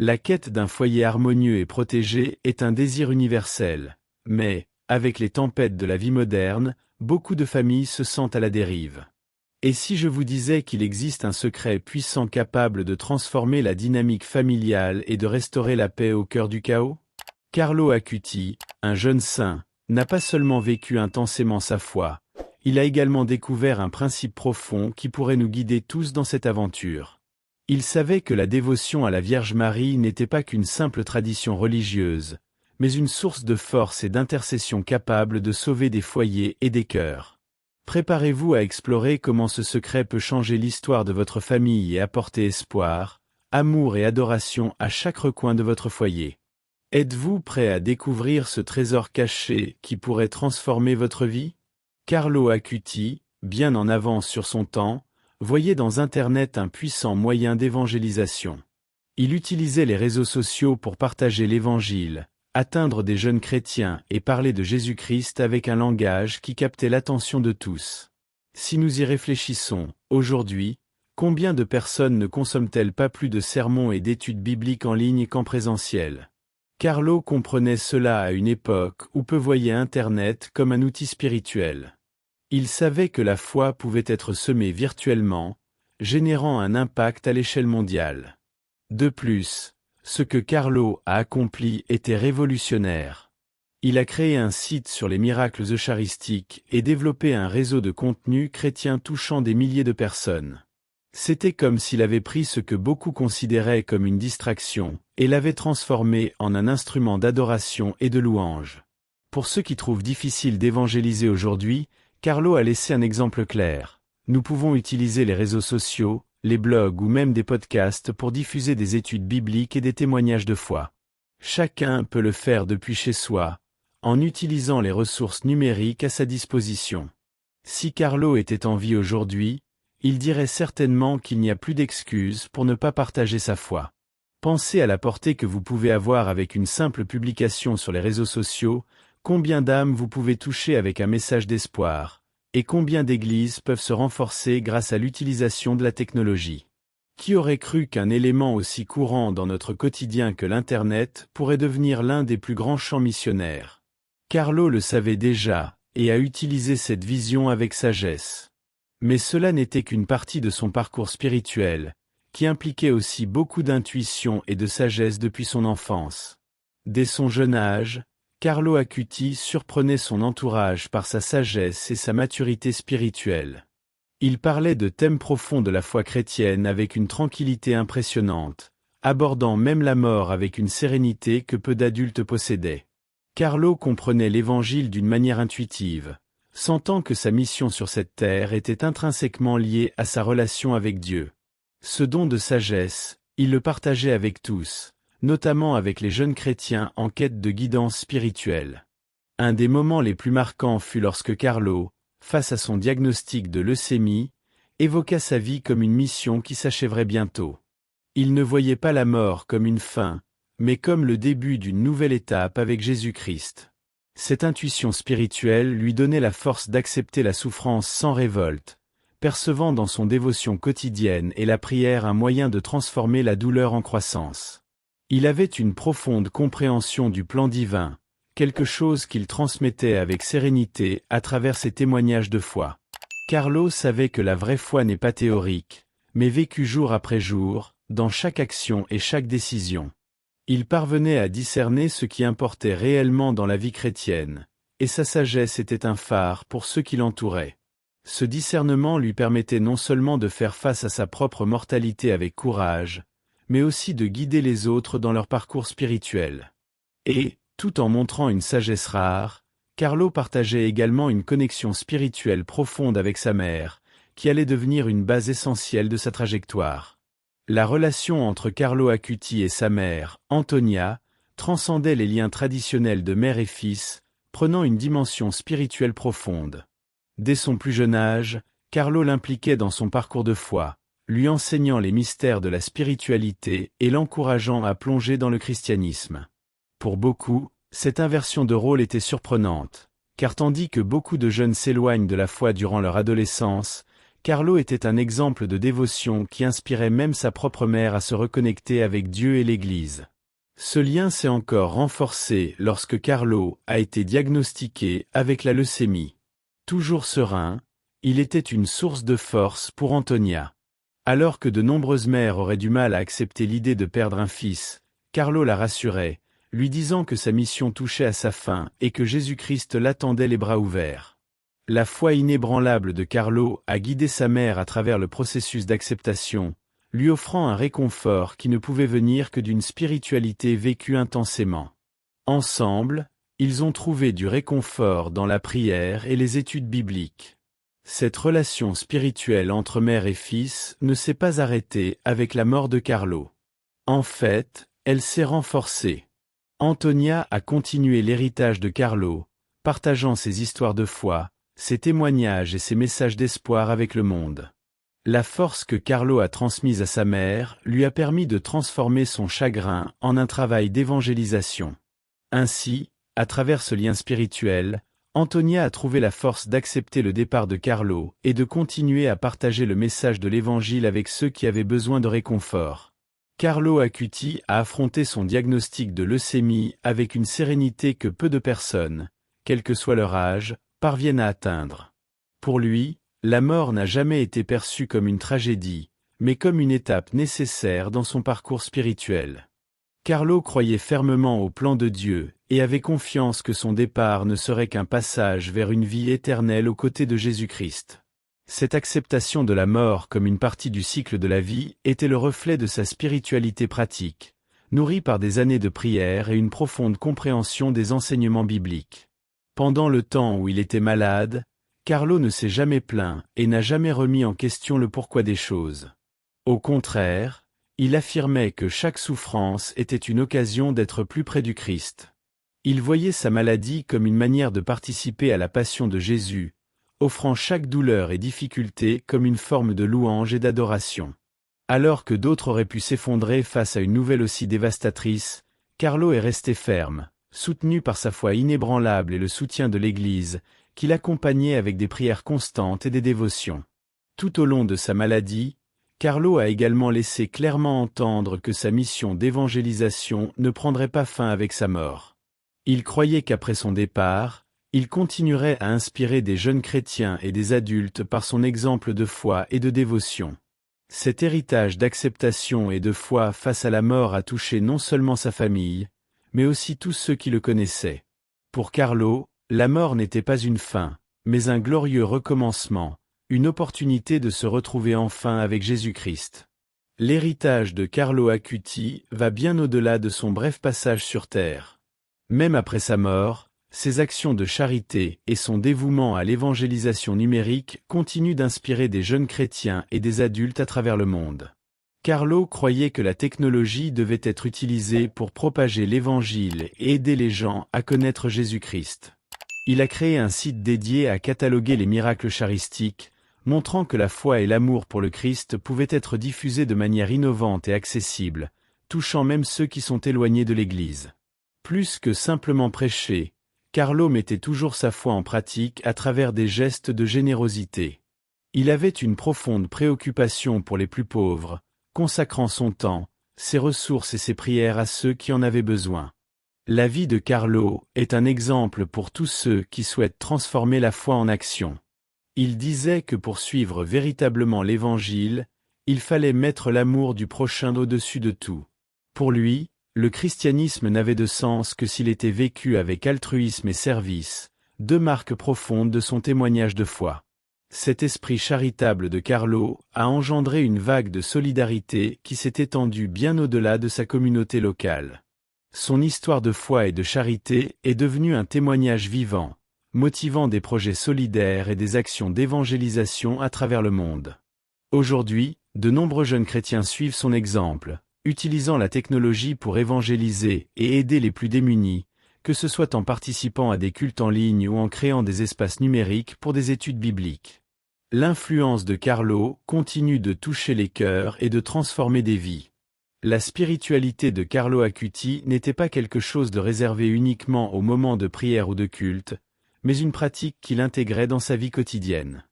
La quête d'un foyer harmonieux et protégé est un désir universel, mais, avec les tempêtes de la vie moderne, beaucoup de familles se sentent à la dérive. Et si je vous disais qu'il existe un secret puissant capable de transformer la dynamique familiale et de restaurer la paix au cœur du chaos? Carlo Acuti, un jeune saint, n'a pas seulement vécu intensément sa foi, il a également découvert un principe profond qui pourrait nous guider tous dans cette aventure. Il savait que la dévotion à la Vierge Marie n'était pas qu'une simple tradition religieuse, mais une source de force et d'intercession capable de sauver des foyers et des cœurs. Préparez-vous à explorer comment ce secret peut changer l'histoire de votre famille et apporter espoir, amour et adoration à chaque recoin de votre foyer. Êtes-vous prêt à découvrir ce trésor caché qui pourrait transformer votre vie? Carlo Acuti, bien en avance sur son temps, voyait dans Internet un puissant moyen d'évangélisation. Il utilisait les réseaux sociaux pour partager l'Évangile, atteindre des jeunes chrétiens et parler de Jésus-Christ avec un langage qui captait l'attention de tous. Si nous y réfléchissons, aujourd'hui, combien de personnes ne consomment-elles pas plus de sermons et d'études bibliques en ligne qu'en présentiel? Carlo comprenait cela à une époque où peu voyaient Internet comme un outil spirituel. Il savait que la foi pouvait être semée virtuellement, générant un impact à l'échelle mondiale. De plus, ce que Carlo a accompli était révolutionnaire. Il a créé un site sur les miracles eucharistiques et développé un réseau de contenus chrétiens touchant des milliers de personnes. C'était comme s'il avait pris ce que beaucoup considéraient comme une distraction et l'avait transformé en un instrument d'adoration et de louange. Pour ceux qui trouvent difficile d'évangéliser aujourd'hui, Carlo a laissé un exemple clair. Nous pouvons utiliser les réseaux sociaux, les blogs ou même des podcasts pour diffuser des études bibliques et des témoignages de foi. Chacun peut le faire depuis chez soi, en utilisant les ressources numériques à sa disposition. Si Carlo était en vie aujourd'hui, il dirait certainement qu'il n'y a plus d'excuses pour ne pas partager sa foi. Pensez à la portée que vous pouvez avoir avec une simple publication sur les réseaux sociaux, combien d'âmes vous pouvez toucher avec un message d'espoir, et combien d'églises peuvent se renforcer grâce à l'utilisation de la technologie. Qui aurait cru qu'un élément aussi courant dans notre quotidien que l'Internet pourrait devenir l'un des plus grands champs missionnaires? Carlo le savait déjà, et a utilisé cette vision avec sagesse. Mais cela n'était qu'une partie de son parcours spirituel, qui impliquait aussi beaucoup d'intuition et de sagesse depuis son enfance. Dès son jeune âge, Carlo Acuti surprenait son entourage par sa sagesse et sa maturité spirituelle. Il parlait de thèmes profonds de la foi chrétienne avec une tranquillité impressionnante, abordant même la mort avec une sérénité que peu d'adultes possédaient. Carlo comprenait l'Évangile d'une manière intuitive, sentant que sa mission sur cette terre était intrinsèquement liée à sa relation avec Dieu. Ce don de sagesse, il le partageait avec tous, notamment avec les jeunes chrétiens en quête de guidance spirituelle. Un des moments les plus marquants fut lorsque Carlo, face à son diagnostic de leucémie, évoqua sa vie comme une mission qui s'achèverait bientôt. Il ne voyait pas la mort comme une fin, mais comme le début d'une nouvelle étape avec Jésus-Christ. Cette intuition spirituelle lui donnait la force d'accepter la souffrance sans révolte, percevant dans son dévotion quotidienne et la prière un moyen de transformer la douleur en croissance. Il avait une profonde compréhension du plan divin, quelque chose qu'il transmettait avec sérénité à travers ses témoignages de foi. Carlo savait que la vraie foi n'est pas théorique, mais vécue jour après jour, dans chaque action et chaque décision. Il parvenait à discerner ce qui importait réellement dans la vie chrétienne, et sa sagesse était un phare pour ceux qui l'entouraient. Ce discernement lui permettait non seulement de faire face à sa propre mortalité avec courage, mais aussi de guider les autres dans leur parcours spirituel. Et, tout en montrant une sagesse rare, Carlo partageait également une connexion spirituelle profonde avec sa mère, qui allait devenir une base essentielle de sa trajectoire. La relation entre Carlo Acuti et sa mère, Antonia, transcendait les liens traditionnels de mère et fils, prenant une dimension spirituelle profonde. Dès son plus jeune âge, Carlo l'impliquait dans son parcours de foi, lui enseignant les mystères de la spiritualité et l'encourageant à plonger dans le christianisme. Pour beaucoup, cette inversion de rôle était surprenante, car tandis que beaucoup de jeunes s'éloignent de la foi durant leur adolescence, Carlo était un exemple de dévotion qui inspirait même sa propre mère à se reconnecter avec Dieu et l'Église. Ce lien s'est encore renforcé lorsque Carlo a été diagnostiqué avec la leucémie. Toujours serein, il était une source de force pour Antonia. Alors que de nombreuses mères auraient du mal à accepter l'idée de perdre un fils, Carlo la rassurait, lui disant que sa mission touchait à sa fin et que Jésus-Christ l'attendait les bras ouverts. La foi inébranlable de Carlo a guidé sa mère à travers le processus d'acceptation, lui offrant un réconfort qui ne pouvait venir que d'une spiritualité vécue intensément. Ensemble, ils ont trouvé du réconfort dans la prière et les études bibliques. Cette relation spirituelle entre mère et fils ne s'est pas arrêtée avec la mort de Carlo. En fait, elle s'est renforcée. Antonia a continué l'héritage de Carlo, partageant ses histoires de foi, ses témoignages et ses messages d'espoir avec le monde. La force que Carlo a transmise à sa mère lui a permis de transformer son chagrin en un travail d'évangélisation. Ainsi, à travers ce lien spirituel, Antonia a trouvé la force d'accepter le départ de Carlo et de continuer à partager le message de l'Évangile avec ceux qui avaient besoin de réconfort. Carlo Acuti a affronté son diagnostic de leucémie avec une sérénité que peu de personnes, quel que soit leur âge, parviennent à atteindre. Pour lui, la mort n'a jamais été perçue comme une tragédie, mais comme une étape nécessaire dans son parcours spirituel. Carlo croyait fermement au plan de Dieu et avait confiance que son départ ne serait qu'un passage vers une vie éternelle aux côtés de Jésus-Christ. Cette acceptation de la mort comme une partie du cycle de la vie était le reflet de sa spiritualité pratique, nourrie par des années de prière et une profonde compréhension des enseignements bibliques. Pendant le temps où il était malade, Carlo ne s'est jamais plaint et n'a jamais remis en question le pourquoi des choses. Au contraire, il affirmait que chaque souffrance était une occasion d'être plus près du Christ. Il voyait sa maladie comme une manière de participer à la passion de Jésus, offrant chaque douleur et difficulté comme une forme de louange et d'adoration. Alors que d'autres auraient pu s'effondrer face à une nouvelle aussi dévastatrice, Carlo est resté ferme, soutenu par sa foi inébranlable et le soutien de l'Église, qui l'accompagnait avec des prières constantes et des dévotions. Tout au long de sa maladie, Carlo a également laissé clairement entendre que sa mission d'évangélisation ne prendrait pas fin avec sa mort. Il croyait qu'après son départ, il continuerait à inspirer des jeunes chrétiens et des adultes par son exemple de foi et de dévotion. Cet héritage d'acceptation et de foi face à la mort a touché non seulement sa famille, mais aussi tous ceux qui le connaissaient. Pour Carlo, la mort n'était pas une fin, mais un glorieux recommencement, une opportunité de se retrouver enfin avec Jésus-Christ. L'héritage de Carlo Acuti va bien au-delà de son bref passage sur terre. Même après sa mort, ses actions de charité et son dévouement à l'évangélisation numérique continuent d'inspirer des jeunes chrétiens et des adultes à travers le monde. Carlo croyait que la technologie devait être utilisée pour propager l'Évangile et aider les gens à connaître Jésus-Christ. Il a créé un site dédié à cataloguer les miracles charistiques, montrant que la foi et l'amour pour le Christ pouvaient être diffusés de manière innovante et accessible, touchant même ceux qui sont éloignés de l'Église. Plus que simplement prêcher, Carlo mettait toujours sa foi en pratique à travers des gestes de générosité. Il avait une profonde préoccupation pour les plus pauvres, consacrant son temps, ses ressources et ses prières à ceux qui en avaient besoin. La vie de Carlo est un exemple pour tous ceux qui souhaitent transformer la foi en action. Il disait que pour suivre véritablement l'Évangile, il fallait mettre l'amour du prochain au-dessus de tout. Pour lui, le christianisme n'avait de sens que s'il était vécu avec altruisme et service, deux marques profondes de son témoignage de foi. Cet esprit charitable de Carlo a engendré une vague de solidarité qui s'est étendue bien au-delà de sa communauté locale. Son histoire de foi et de charité est devenue un témoignage vivant, motivant des projets solidaires et des actions d'évangélisation à travers le monde. Aujourd'hui, de nombreux jeunes chrétiens suivent son exemple, utilisant la technologie pour évangéliser et aider les plus démunis, que ce soit en participant à des cultes en ligne ou en créant des espaces numériques pour des études bibliques. L'influence de Carlo continue de toucher les cœurs et de transformer des vies. La spiritualité de Carlo Acuti n'était pas quelque chose de réservé uniquement au moment de prière ou de culte, mais une pratique qu'il intégrait dans sa vie quotidienne.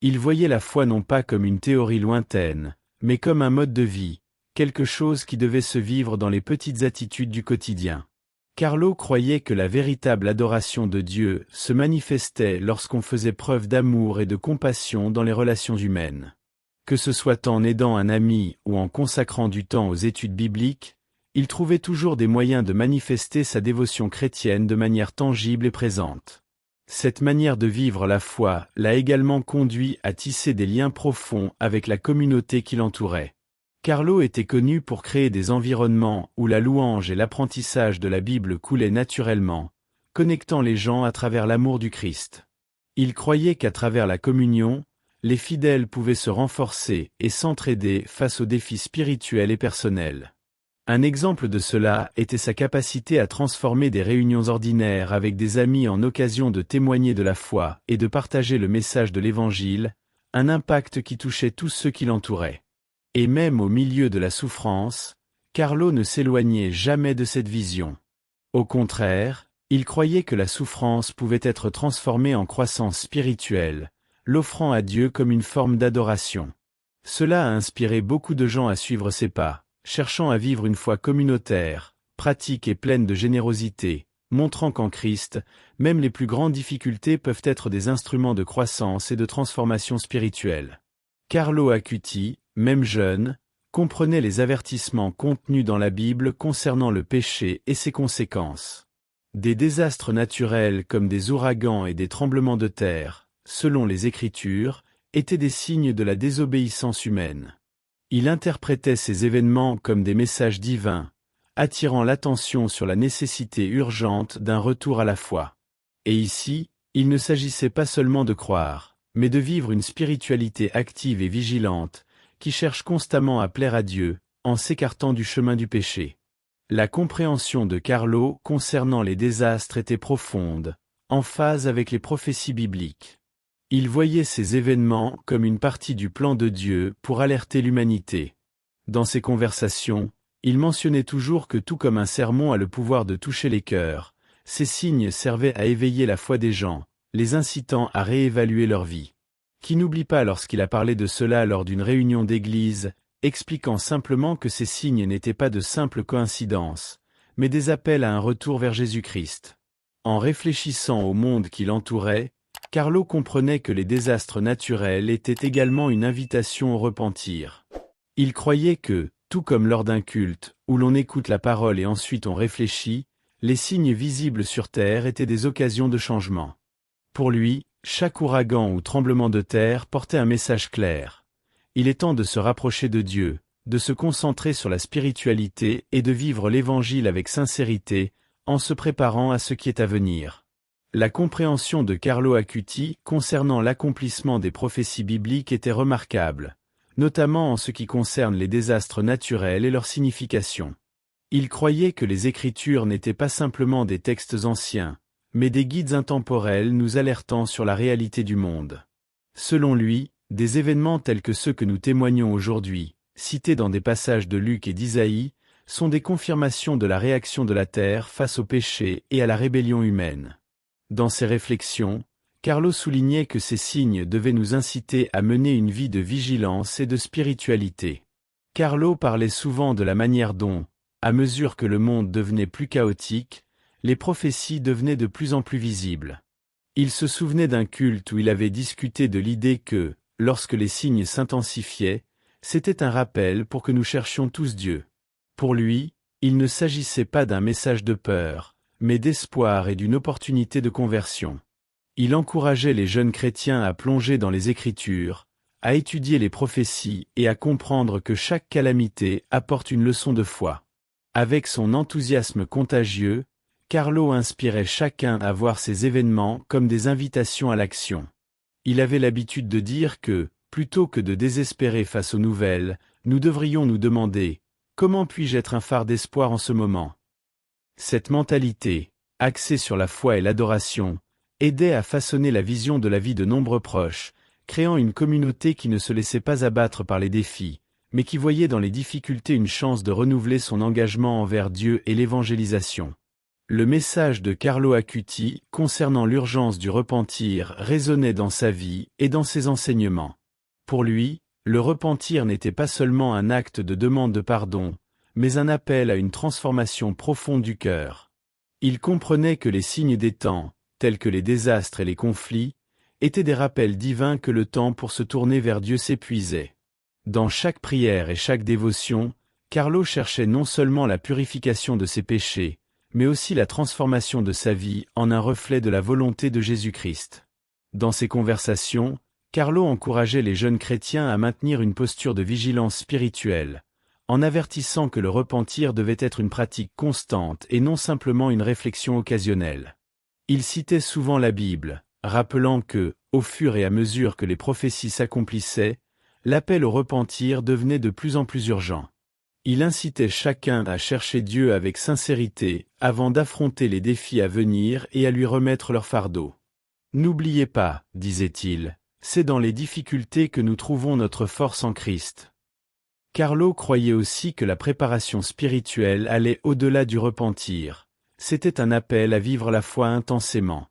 Il voyait la foi non pas comme une théorie lointaine, mais comme un mode de vie, quelque chose qui devait se vivre dans les petites attitudes du quotidien. Carlo croyait que la véritable adoration de Dieu se manifestait lorsqu'on faisait preuve d'amour et de compassion dans les relations humaines. Que ce soit en aidant un ami ou en consacrant du temps aux études bibliques, il trouvait toujours des moyens de manifester sa dévotion chrétienne de manière tangible et présente. Cette manière de vivre la foi l'a également conduit à tisser des liens profonds avec la communauté qui l'entourait. Carlo était connu pour créer des environnements où la louange et l'apprentissage de la Bible coulaient naturellement, connectant les gens à travers l'amour du Christ. Il croyait qu'à travers la communion, les fidèles pouvaient se renforcer et s'entraider face aux défis spirituels et personnels. Un exemple de cela était sa capacité à transformer des réunions ordinaires avec des amis en occasion de témoigner de la foi et de partager le message de l'Évangile, un impact qui touchait tous ceux qui l'entouraient. Et même au milieu de la souffrance, Carlo ne s'éloignait jamais de cette vision. Au contraire, il croyait que la souffrance pouvait être transformée en croissance spirituelle, l'offrant à Dieu comme une forme d'adoration. Cela a inspiré beaucoup de gens à suivre ses pas, cherchant à vivre une foi communautaire, pratique et pleine de générosité, montrant qu'en Christ, même les plus grandes difficultés peuvent être des instruments de croissance et de transformation spirituelle. Carlo Acuti, même jeune, comprenait les avertissements contenus dans la Bible concernant le péché et ses conséquences. Des désastres naturels comme des ouragans et des tremblements de terre, selon les Écritures, étaient des signes de la désobéissance humaine. Il interprétait ces événements comme des messages divins, attirant l'attention sur la nécessité urgente d'un retour à la foi. Et ici, il ne s'agissait pas seulement de croire, mais de vivre une spiritualité active et vigilante, qui cherche constamment à plaire à Dieu, en s'écartant du chemin du péché. La compréhension de Carlo concernant les désastres était profonde, en phase avec les prophéties bibliques. Il voyait ces événements comme une partie du plan de Dieu pour alerter l'humanité. Dans ses conversations, il mentionnait toujours que tout comme un sermon a le pouvoir de toucher les cœurs, ces signes servaient à éveiller la foi des gens, les incitant à réévaluer leur vie. Qui n'oublie pas lorsqu'il a parlé de cela lors d'une réunion d'église, expliquant simplement que ces signes n'étaient pas de simples coïncidences, mais des appels à un retour vers Jésus-Christ. En réfléchissant au monde qui l'entourait, Carlo comprenait que les désastres naturels étaient également une invitation au repentir. Il croyait que, tout comme lors d'un culte, où l'on écoute la parole et ensuite on réfléchit, les signes visibles sur terre étaient des occasions de changement. Pour lui, chaque ouragan ou tremblement de terre portait un message clair. Il est temps de se rapprocher de Dieu, de se concentrer sur la spiritualité et de vivre l'Évangile avec sincérité, en se préparant à ce qui est à venir. La compréhension de Carlo Acuti concernant l'accomplissement des prophéties bibliques était remarquable, notamment en ce qui concerne les désastres naturels et leur signification. Il croyait que les Écritures n'étaient pas simplement des textes anciens, mais des guides intemporels nous alertant sur la réalité du monde. Selon lui, des événements tels que ceux que nous témoignons aujourd'hui, cités dans des passages de Luc et d'Isaïe, sont des confirmations de la réaction de la terre face au péché et à la rébellion humaine. Dans ses réflexions, Carlo soulignait que ces signes devaient nous inciter à mener une vie de vigilance et de spiritualité. Carlo parlait souvent de la manière dont, à mesure que le monde devenait plus chaotique, les prophéties devenaient de plus en plus visibles. Il se souvenait d'un culte où il avait discuté de l'idée que, lorsque les signes s'intensifiaient, c'était un rappel pour que nous cherchions tous Dieu. Pour lui, il ne s'agissait pas d'un message de peur, mais d'espoir et d'une opportunité de conversion. Il encourageait les jeunes chrétiens à plonger dans les Écritures, à étudier les prophéties et à comprendre que chaque calamité apporte une leçon de foi. Avec son enthousiasme contagieux, Carlo inspirait chacun à voir ces événements comme des invitations à l'action. Il avait l'habitude de dire que, plutôt que de désespérer face aux nouvelles, nous devrions nous demander « Comment puis-je être un phare d'espoir en ce moment ?» Cette mentalité, axée sur la foi et l'adoration, aidait à façonner la vision de la vie de nombreux proches, créant une communauté qui ne se laissait pas abattre par les défis, mais qui voyait dans les difficultés une chance de renouveler son engagement envers Dieu et l'évangélisation. Le message de Carlo Acuti concernant l'urgence du repentir résonnait dans sa vie et dans ses enseignements. Pour lui, le repentir n'était pas seulement un acte de demande de pardon, mais un appel à une transformation profonde du cœur. Il comprenait que les signes des temps, tels que les désastres et les conflits, étaient des rappels divins que le temps pour se tourner vers Dieu s'épuisait. Dans chaque prière et chaque dévotion, Carlo cherchait non seulement la purification de ses péchés, mais aussi la transformation de sa vie en un reflet de la volonté de Jésus-Christ. Dans ses conversations, Carlo encourageait les jeunes chrétiens à maintenir une posture de vigilance spirituelle, en avertissant que le repentir devait être une pratique constante et non simplement une réflexion occasionnelle. Il citait souvent la Bible, rappelant que, au fur et à mesure que les prophéties s'accomplissaient, l'appel au repentir devenait de plus en plus urgent. Il incitait chacun à chercher Dieu avec sincérité, avant d'affronter les défis à venir et à lui remettre leur fardeau. N'oubliez pas, disait-il, c'est dans les difficultés que nous trouvons notre force en Christ. Carlo croyait aussi que la préparation spirituelle allait au-delà du repentir. C'était un appel à vivre la foi intensément.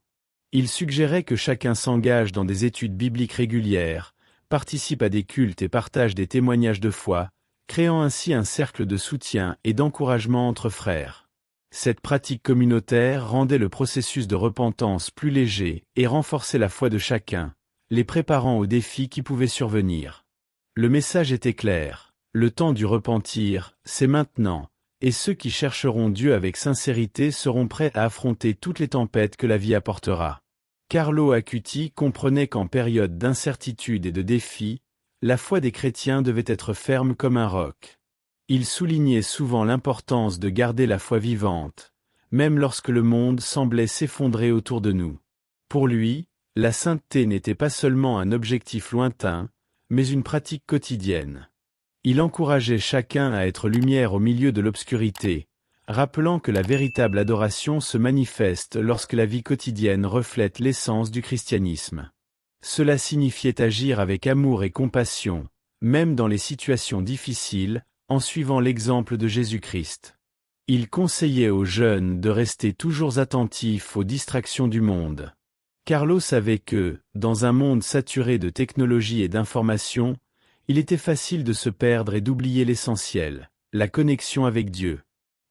Il suggérait que chacun s'engage dans des études bibliques régulières, participe à des cultes et partage des témoignages de foi, créant ainsi un cercle de soutien et d'encouragement entre frères. Cette pratique communautaire rendait le processus de repentance plus léger et renforçait la foi de chacun, les préparant aux défis qui pouvaient survenir. Le message était clair, le temps du repentir, c'est maintenant, et ceux qui chercheront Dieu avec sincérité seront prêts à affronter toutes les tempêtes que la vie apportera. Carlo Acuti comprenait qu'en période d'incertitude et de défis, la foi des chrétiens devait être ferme comme un roc. Il soulignait souvent l'importance de garder la foi vivante, même lorsque le monde semblait s'effondrer autour de nous. Pour lui, la sainteté n'était pas seulement un objectif lointain, mais une pratique quotidienne. Il encourageait chacun à être lumière au milieu de l'obscurité, rappelant que la véritable adoration se manifeste lorsque la vie quotidienne reflète l'essence du christianisme. Cela signifiait agir avec amour et compassion, même dans les situations difficiles, en suivant l'exemple de Jésus-Christ. Il conseillait aux jeunes de rester toujours attentifs aux distractions du monde. Carlo savait que, dans un monde saturé de technologie et d'informations, il était facile de se perdre et d'oublier l'essentiel, la connexion avec Dieu.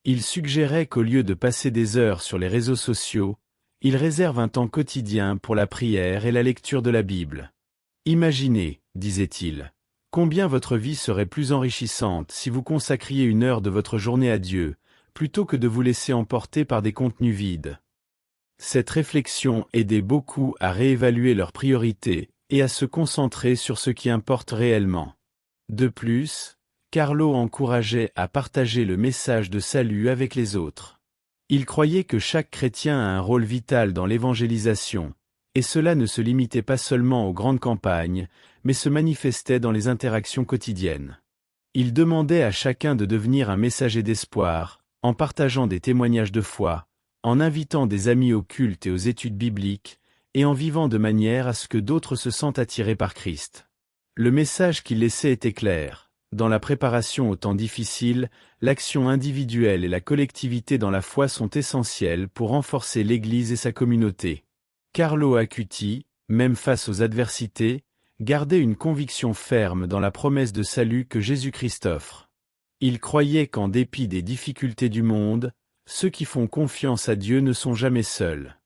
Il suggérait qu'au lieu de passer des heures sur les réseaux sociaux, il réserve un temps quotidien pour la prière et la lecture de la Bible. Imaginez, disait-il, combien votre vie serait plus enrichissante si vous consacriez une heure de votre journée à Dieu, plutôt que de vous laisser emporter par des contenus vides. Cette réflexion aidait beaucoup à réévaluer leurs priorités et à se concentrer sur ce qui importe réellement. De plus, Carlo encourageait à partager le message de salut avec les autres. Il croyait que chaque chrétien a un rôle vital dans l'évangélisation, et cela ne se limitait pas seulement aux grandes campagnes, mais se manifestait dans les interactions quotidiennes. Il demandait à chacun de devenir un messager d'espoir, en partageant des témoignages de foi, en invitant des amis au culte et aux études bibliques, et en vivant de manière à ce que d'autres se sentent attirés par Christ. Le message qu'il laissait était clair. Dans la préparation aux temps difficiles, l'action individuelle et la collectivité dans la foi sont essentielles pour renforcer l'Église et sa communauté. Carlo Acuti, même face aux adversités, gardait une conviction ferme dans la promesse de salut que Jésus-Christ offre. Il croyait qu'en dépit des difficultés du monde, ceux qui font confiance à Dieu ne sont jamais seuls.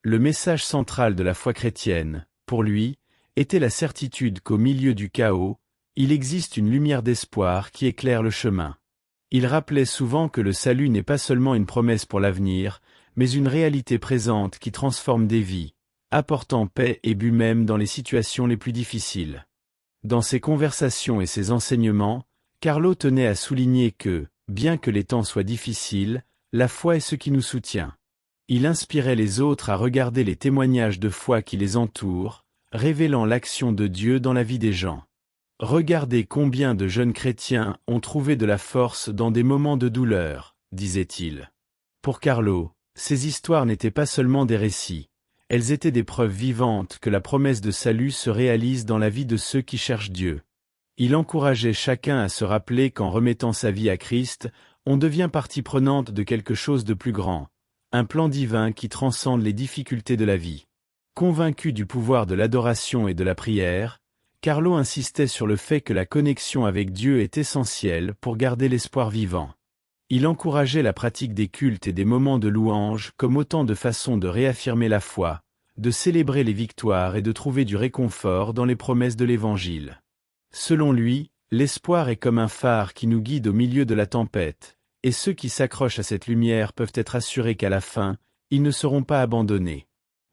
Le message central de la foi chrétienne, pour lui, était la certitude qu'au milieu du chaos, il existe une lumière d'espoir qui éclaire le chemin. Il rappelait souvent que le salut n'est pas seulement une promesse pour l'avenir, mais une réalité présente qui transforme des vies, apportant paix et but même dans les situations les plus difficiles. Dans ses conversations et ses enseignements, Carlo tenait à souligner que, bien que les temps soient difficiles, la foi est ce qui nous soutient. Il inspirait les autres à regarder les témoignages de foi qui les entourent, révélant l'action de Dieu dans la vie des gens. Regardez combien de jeunes chrétiens ont trouvé de la force dans des moments de douleur, disait-il. Pour Carlo, ces histoires n'étaient pas seulement des récits, elles étaient des preuves vivantes que la promesse de salut se réalise dans la vie de ceux qui cherchent Dieu. Il encourageait chacun à se rappeler qu'en remettant sa vie à Christ, on devient partie prenante de quelque chose de plus grand, un plan divin qui transcende les difficultés de la vie. Convaincu du pouvoir de l'adoration et de la prière, Carlo insistait sur le fait que la connexion avec Dieu est essentielle pour garder l'espoir vivant. Il encourageait la pratique des cultes et des moments de louange comme autant de façons de réaffirmer la foi, de célébrer les victoires et de trouver du réconfort dans les promesses de l'Évangile. Selon lui, l'espoir est comme un phare qui nous guide au milieu de la tempête, et ceux qui s'accrochent à cette lumière peuvent être assurés qu'à la fin, ils ne seront pas abandonnés.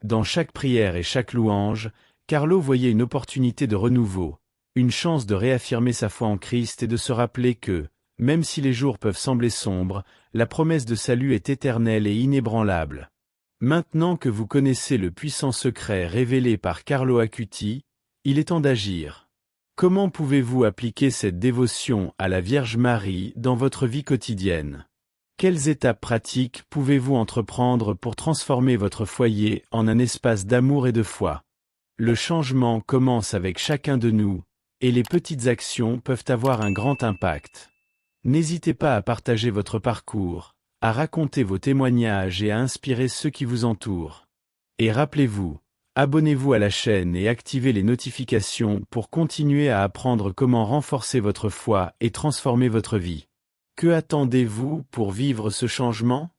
Dans chaque prière et chaque louange, Carlo voyait une opportunité de renouveau, une chance de réaffirmer sa foi en Christ et de se rappeler que, même si les jours peuvent sembler sombres, la promesse de salut est éternelle et inébranlable. Maintenant que vous connaissez le puissant secret révélé par Carlo Acuti, il est temps d'agir. Comment pouvez-vous appliquer cette dévotion à la Vierge Marie dans votre vie quotidienne? Quelles étapes pratiques pouvez-vous entreprendre pour transformer votre foyer en un espace d'amour et de foi? Le changement commence avec chacun de nous, et les petites actions peuvent avoir un grand impact. N'hésitez pas à partager votre parcours, à raconter vos témoignages et à inspirer ceux qui vous entourent. Et rappelez-vous, abonnez-vous à la chaîne et activez les notifications pour continuer à apprendre comment renforcer votre foi et transformer votre vie. Que attendez-vous pour vivre ce changement?